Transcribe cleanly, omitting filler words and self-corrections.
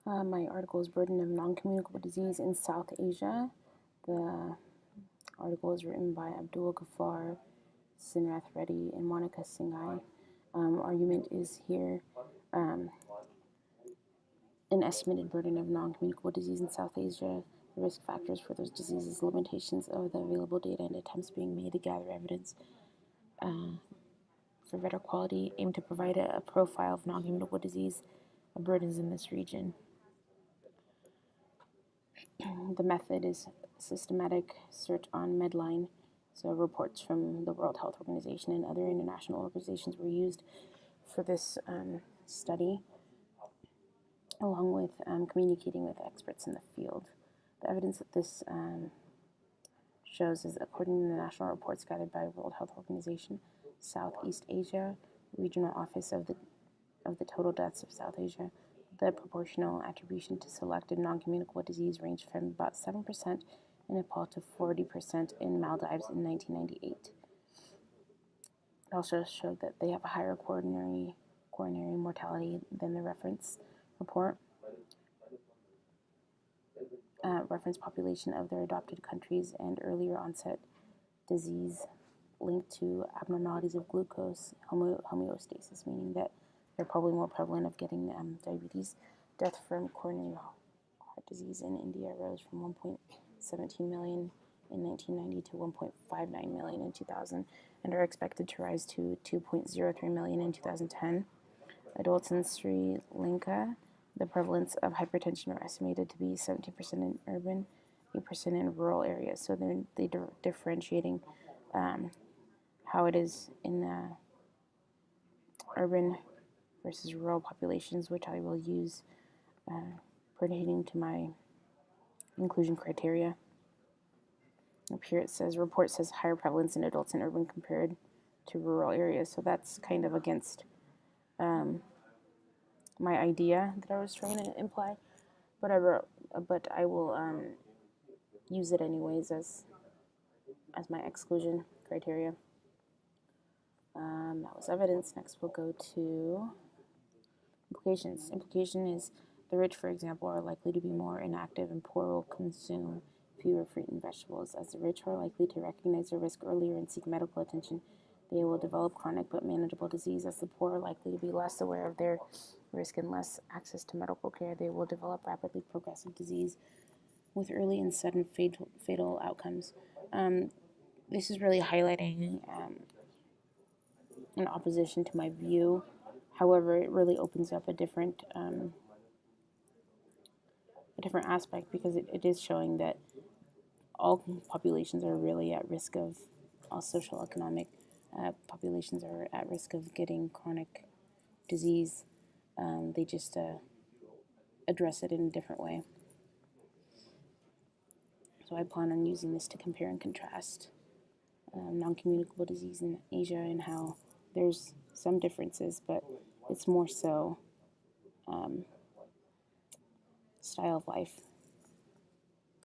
My article is Burden of Non-Communicable Disease in South Asia. The article is written by Abdul Ghaffar, Sinath Reddy, and Monica Singhai. Argument is here an estimated burden of non-communicable disease in South Asia, the risk factors for those diseases, limitations of the available data, and attempts being made to gather evidence for better quality, aim to provide a profile of non-communicable disease burdens in this region. The method is systematic search on Medline. So reports from the World Health Organization and other international organizations were used for this study, along with communicating with experts in the field. The evidence that this shows is, according to the national reports gathered by World Health Organization, Southeast Asia Regional Office of the total deaths of South Asia, the proportional attribution to selected non-communicable disease ranged from about 7% in Nepal to 40% in Maldives in 1998. It also showed that they have a higher coronary mortality than the reference report. Reference population of their adopted countries and earlier onset disease linked to abnormalities of glucose homeostasis, meaning that they're probably more prevalent of getting diabetes. Death from coronary heart disease in India rose from 1.17 million in 1990 to 1.59 million in 2000, and are expected to rise to 2.03 million in 2010. Adults in Sri Lanka, the prevalence of hypertension are estimated to be 70% in urban, 8% in rural areas. So they're differentiating how it is in urban versus rural populations, which I will use pertaining to my inclusion criteria. Up here it says, report says higher prevalence in adults in urban compared to rural areas. So that's kind of against my idea that I was trying to imply, but I will use it anyways as my exclusion criteria. That was evidence. Next we'll go to implications. Implication is the rich, for example, are likely to be more inactive, and poor will consume fewer fruit and vegetables. As the rich are likely to recognize their risk earlier and seek medical attention, they will develop chronic but manageable disease. As the poor are likely to be less aware of their risk and less access to medical care, they will develop rapidly progressive disease with early and sudden fatal outcomes. This is really highlighting in opposition to my view. However, it really opens up a different aspect, because it is showing that all populations are really at risk of, all social economic populations are at risk of getting chronic disease. They just address it in a different way. So I plan on using this to compare and contrast non-communicable disease in Asia, and how there's some differences, but it's more so style of life